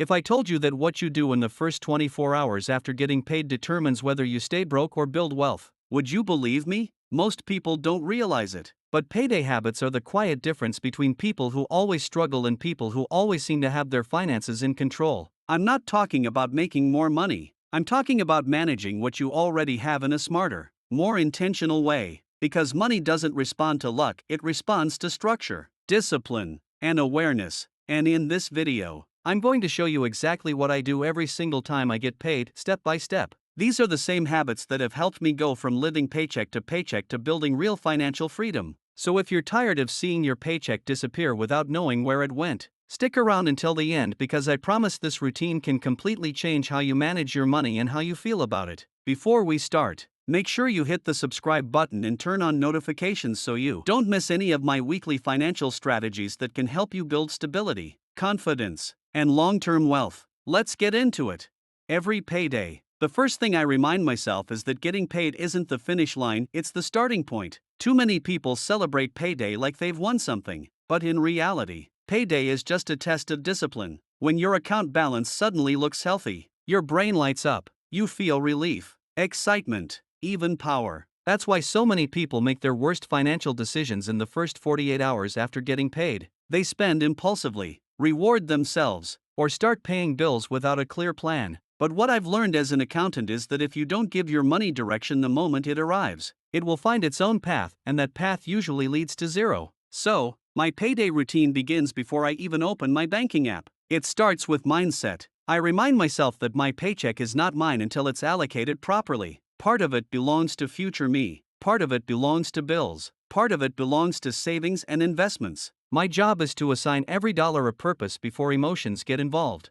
If I told you that what you do in the first 24 hours after getting paid determines whether you stay broke or build wealth, would you believe me? Most people don't realize it. But payday habits are the quiet difference between people who always struggle and people who always seem to have their finances in control. I'm not talking about making more money. I'm talking about managing what you already have in a smarter, more intentional way. Because money doesn't respond to luck, it responds to structure, discipline, and awareness. And in this video, I'm going to show you exactly what I do every single time I get paid, step by step. These are the same habits that have helped me go from living paycheck to building real financial freedom. So if you're tired of seeing your paycheck disappear without knowing where it went, stick around until the end because I promise this routine can completely change how you manage your money and how you feel about it. Before we start, make sure you hit the subscribe button and turn on notifications so you don't miss any of my weekly financial strategies that can help you build stability, confidence, and long-term wealth. Let's get into it. Every payday, the first thing I remind myself is that getting paid isn't the finish line, it's the starting point. Too many people celebrate payday like they've won something, but in reality, payday is just a test of discipline. When your account balance suddenly looks healthy, your brain lights up, you feel relief, excitement, even power. That's why so many people make their worst financial decisions in the first 48 hours after getting paid. They spend impulsively, reward themselves, or start paying bills without a clear plan. But what I've learned as an accountant is that if you don't give your money direction the moment it arrives, it will find its own path, and that path usually leads to zero. So, my payday routine begins before I even open my banking app. It starts with mindset. I remind myself that my paycheck is not mine until it's allocated properly. Part of it belongs to future me, part of it belongs to bills, part of it belongs to savings and investments. My job is to assign every dollar a purpose before emotions get involved.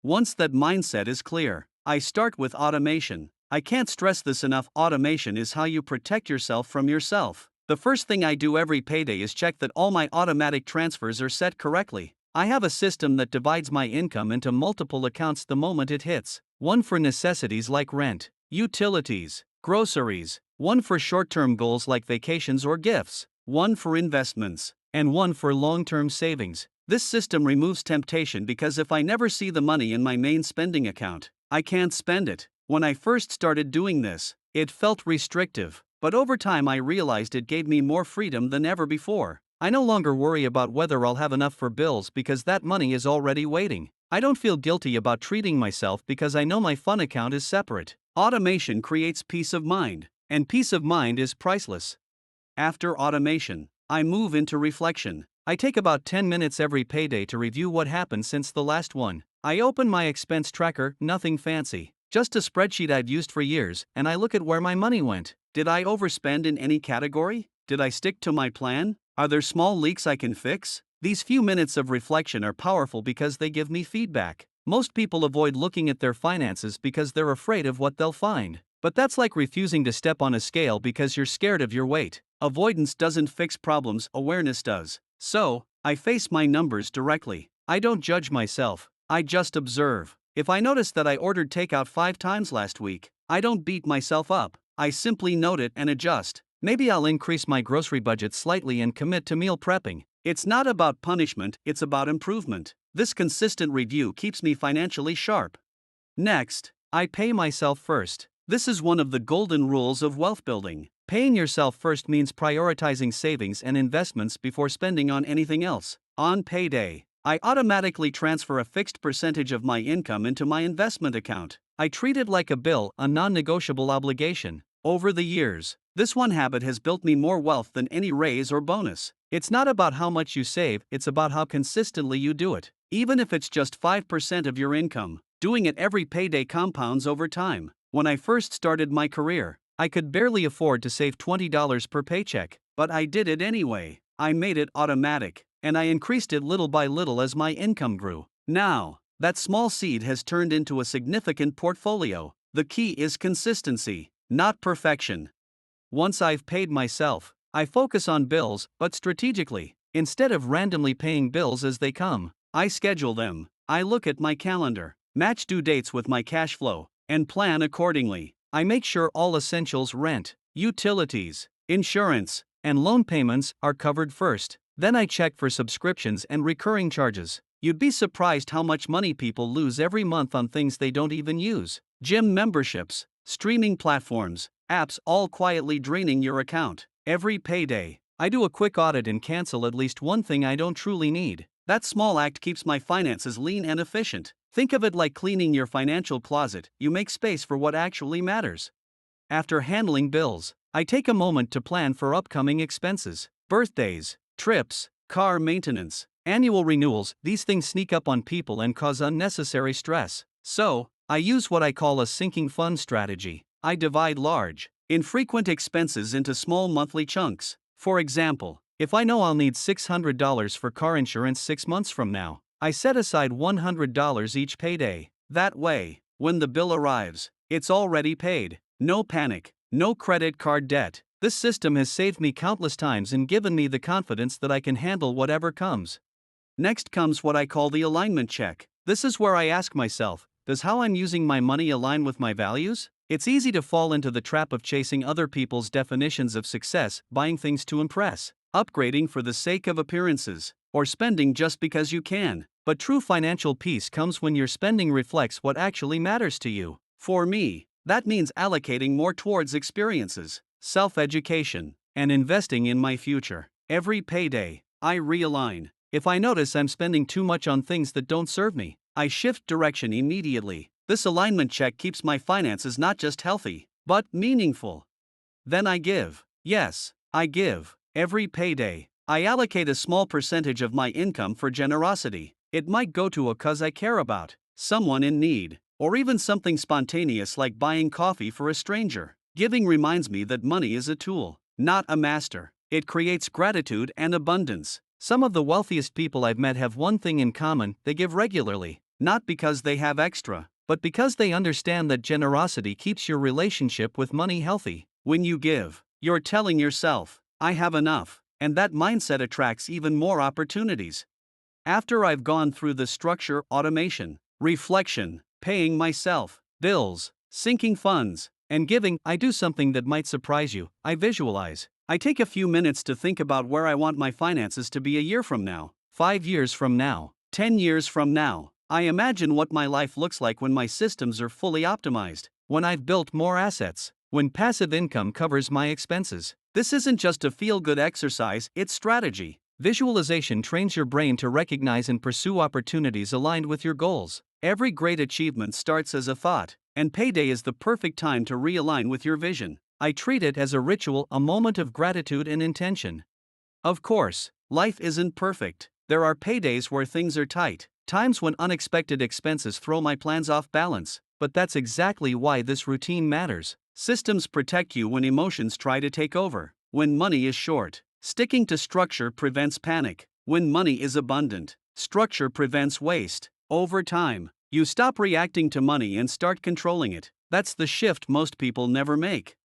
Once that mindset is clear, I start with automation. I can't stress this enough, automation is how you protect yourself from yourself. The first thing I do every payday is check that all my automatic transfers are set correctly. I have a system that divides my income into multiple accounts the moment it hits. One for necessities like rent, utilities, groceries, one for short-term goals like vacations or gifts, one for investments, and one for long-term savings. This system removes temptation because if I never see the money in my main spending account, I can't spend it. When I first started doing this, it felt restrictive, but over time I realized it gave me more freedom than ever before. I no longer worry about whether I'll have enough for bills because that money is already waiting. I don't feel guilty about treating myself because I know my fun account is separate. Automation creates peace of mind, and peace of mind is priceless. After automation, I move into reflection. I take about 10 minutes every payday to review what happened since the last one. I open my expense tracker, nothing fancy, just a spreadsheet I've used for years, and I look at where my money went. Did I overspend in any category? Did I stick to my plan? Are there small leaks I can fix? These few minutes of reflection are powerful because they give me feedback. Most people avoid looking at their finances because they're afraid of what they'll find. But that's like refusing to step on a scale because you're scared of your weight. Avoidance doesn't fix problems, awareness does. So, I face my numbers directly. I don't judge myself, I just observe. If I notice that I ordered takeout 5 times last week, I don't beat myself up. I simply note it and adjust. Maybe I'll increase my grocery budget slightly and commit to meal prepping. It's not about punishment, it's about improvement. This consistent review keeps me financially sharp. Next, I pay myself first. This is one of the golden rules of wealth building. Paying yourself first means prioritizing savings and investments before spending on anything else. On payday, I automatically transfer a fixed percentage of my income into my investment account. I treat it like a bill, a non-negotiable obligation. Over the years, this one habit has built me more wealth than any raise or bonus. It's not about how much you save, it's about how consistently you do it. Even if it's just 5% of your income, doing it every payday compounds over time. When I first started my career, I could barely afford to save $20 per paycheck, but I did it anyway. I made it automatic, and I increased it little by little as my income grew. Now, that small seed has turned into a significant portfolio. The key is consistency, not perfection. Once I've paid myself, I focus on bills, but strategically. Instead of randomly paying bills as they come, I schedule them. I look at my calendar, match due dates with my cash flow, and plan accordingly. I make sure all essentials, rent, utilities, insurance, and loan payments are covered first. Then I check for subscriptions and recurring charges. You'd be surprised how much money people lose every month on things they don't even use. Gym memberships, streaming platforms, apps, all quietly draining your account. Every payday, I do a quick audit and cancel at least one thing I don't truly need. That small act keeps my finances lean and efficient. Think of it like cleaning your financial closet. You make space for what actually matters. After handling bills, I take a moment to plan for upcoming expenses. Birthdays, trips, car maintenance, annual renewals. These things sneak up on people and cause unnecessary stress. So, I use what I call a sinking fund strategy. I divide large, infrequent expenses into small monthly chunks. For example, if I know I'll need $600 for car insurance 6 months from now, I set aside $100 each payday. That way, when the bill arrives, it's already paid. No panic, no credit card debt. This system has saved me countless times and given me the confidence that I can handle whatever comes. Next comes what I call the alignment check. This is where I ask myself, does how I'm using my money align with my values? It's easy to fall into the trap of chasing other people's definitions of success, buying things to impress, upgrading for the sake of appearances, or spending just because you can. But true financial peace comes when your spending reflects what actually matters to you. For me, that means allocating more towards experiences, self-education, and investing in my future. Every payday, I realign. If I notice I'm spending too much on things that don't serve me, I shift direction immediately. This alignment check keeps my finances not just healthy, but meaningful. Then I give. Yes, I give. Every payday, I allocate a small percentage of my income for generosity. It might go to a cause I care about, someone in need, or even something spontaneous like buying coffee for a stranger. Giving reminds me that money is a tool, not a master. It creates gratitude and abundance. Some of the wealthiest people I've met have one thing in common: they give regularly, not because they have extra, but because they understand that generosity keeps your relationship with money healthy. When you give, you're telling yourself, I have enough, and that mindset attracts even more opportunities. After I've gone through the structure, automation, reflection, paying myself, bills, sinking funds, and giving, I do something that might surprise you. I visualize. I take a few minutes to think about where I want my finances to be a year from now, 5 years from now, 10 years from now. I imagine what my life looks like when my systems are fully optimized, when I've built more assets, when passive income covers my expenses. This isn't just a feel-good exercise, it's strategy. Visualization trains your brain to recognize and pursue opportunities aligned with your goals. Every great achievement starts as a thought, and payday is the perfect time to realign with your vision. I treat it as a ritual, a moment of gratitude and intention. Of course, life isn't perfect. There are paydays where things are tight, times when unexpected expenses throw my plans off balance, but that's exactly why this routine matters. Systems protect you when emotions try to take over. When money is short, sticking to structure prevents panic. When money is abundant, structure prevents waste. Over time, you stop reacting to money and start controlling it. That's the shift most people never make.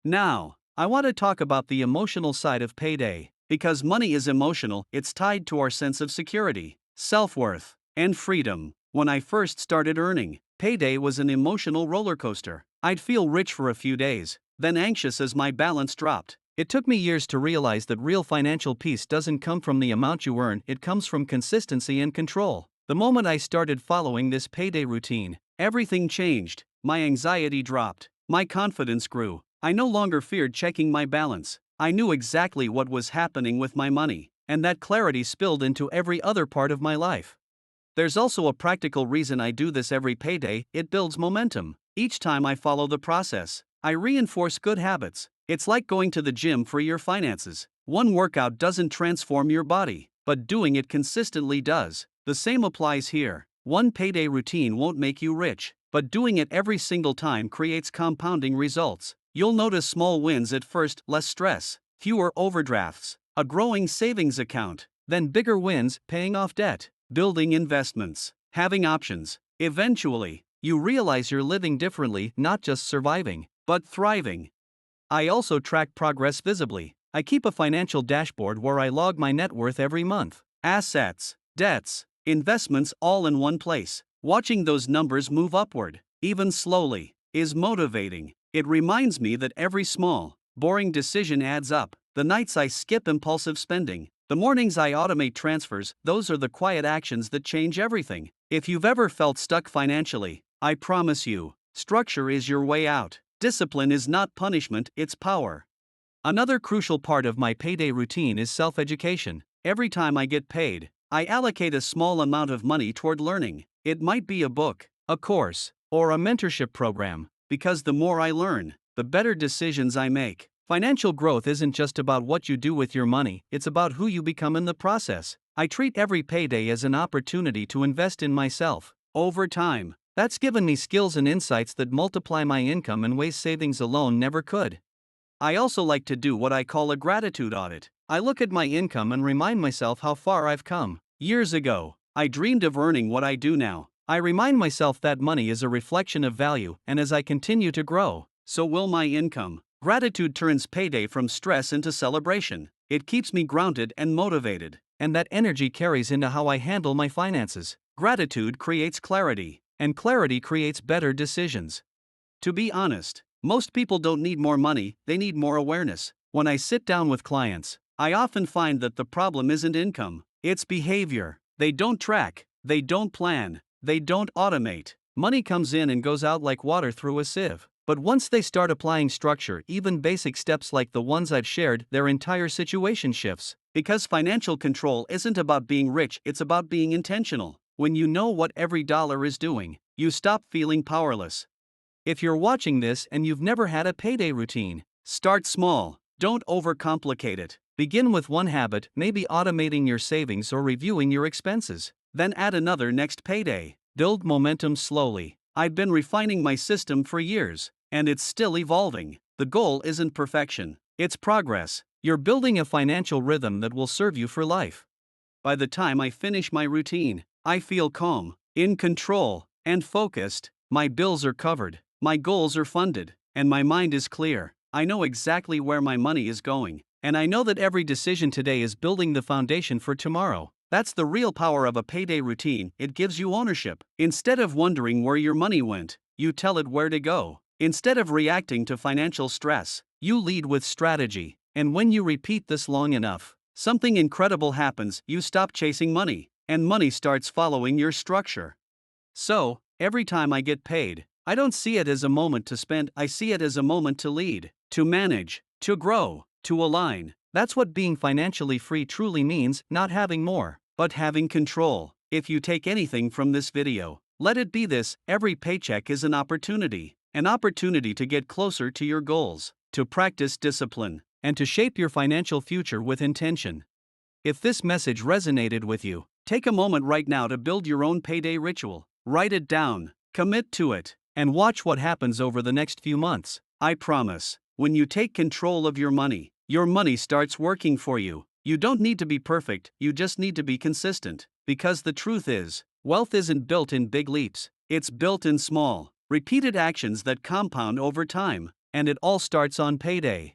Now, I want to talk about the emotional side of payday. Because money is emotional, it's tied to our sense of security, self-worth, and freedom. When I first started earning, payday was an emotional roller coaster. I'd feel rich for a few days, then anxious as my balance dropped. It took me years to realize that real financial peace doesn't come from the amount you earn, it comes from consistency and control. The moment I started following this payday routine, everything changed. My anxiety dropped, my confidence grew. I no longer feared checking my balance. I knew exactly what was happening with my money, and that clarity spilled into every other part of my life. There's also a practical reason I do this every payday: it builds momentum. Each time I follow the process, I reinforce good habits. It's like going to the gym for your finances. One workout doesn't transform your body, but doing it consistently does. The same applies here. One payday routine won't make you rich, but doing it every single time creates compounding results. You'll notice small wins at first: less stress, fewer overdrafts, a growing savings account, then bigger wins, paying off debt, building investments, having options. Eventually, you realize you're living differently, not just surviving, but thriving. I also track progress visibly. I keep a financial dashboard where I log my net worth every month, assets, debts, investments, all in one place. Watching those numbers move upward, even slowly, is motivating. It reminds me that every small, boring decision adds up. The nights I skip impulsive spending, The mornings I automate transfers, those are the quiet actions that change everything. If you've ever felt stuck financially, I promise you, structure is your way out. Discipline is not punishment, it's power. Another crucial part of my payday routine is self-education. Every time I get paid, I allocate a small amount of money toward learning. It might be a book, a course, or a mentorship program, because the more I learn, the better decisions I make. Financial growth isn't just about what you do with your money, it's about who you become in the process. I treat every payday as an opportunity to invest in myself. Over time, that's given me skills and insights that multiply my income in ways savings alone never could. I also like to do what I call a gratitude audit. I look at my income and remind myself how far I've come. Years ago, I dreamed of earning what I do now. I remind myself that money is a reflection of value, and as I continue to grow, so will my income. Gratitude turns payday from stress into celebration. It keeps me grounded and motivated, and that energy carries into how I handle my finances. Gratitude creates clarity, and clarity creates better decisions. To be honest, most people don't need more money, they need more awareness. When I sit down with clients, I often find that the problem isn't income, it's behavior. They don't track, they don't plan, they don't automate. Money comes in and goes out like water through a sieve. But once they start applying structure, even basic steps like the ones I've shared, their entire situation shifts. Because financial control isn't about being rich, it's about being intentional. When you know what every dollar is doing, you stop feeling powerless. If you're watching this and you've never had a payday routine, start small. Don't overcomplicate it. Begin with one habit, maybe automating your savings or reviewing your expenses. Then add another next payday. Build momentum slowly. I've been refining my system for years, and it's still evolving. The goal isn't perfection, it's progress. You're building a financial rhythm that will serve you for life. By the time I finish my routine, I feel calm, in control, and focused. My bills are covered. My goals are funded, and my mind is clear. I know exactly where my money is going, and I know that every decision today is building the foundation for tomorrow. That's the real power of a payday routine, it gives you ownership. Instead of wondering where your money went, you tell it where to go. Instead of reacting to financial stress, you lead with strategy. And when you repeat this long enough, something incredible happens. You stop chasing money, and money starts following your structure. So, every time I get paid, I don't see it as a moment to spend, I see it as a moment to lead, to manage, to grow, to align. That's what being financially free truly means, not having more, but having control. If you take anything from this video, let it be this: every paycheck is an opportunity to get closer to your goals, to practice discipline, and to shape your financial future with intention. If this message resonated with you, take a moment right now to build your own payday ritual. Write it down, commit to it, and watch what happens over the next few months. I promise, when you take control of your money starts working for you. You don't need to be perfect, you just need to be consistent. Because the truth is, wealth isn't built in big leaps, it's built in small, repeated actions that compound over time. And it all starts on payday.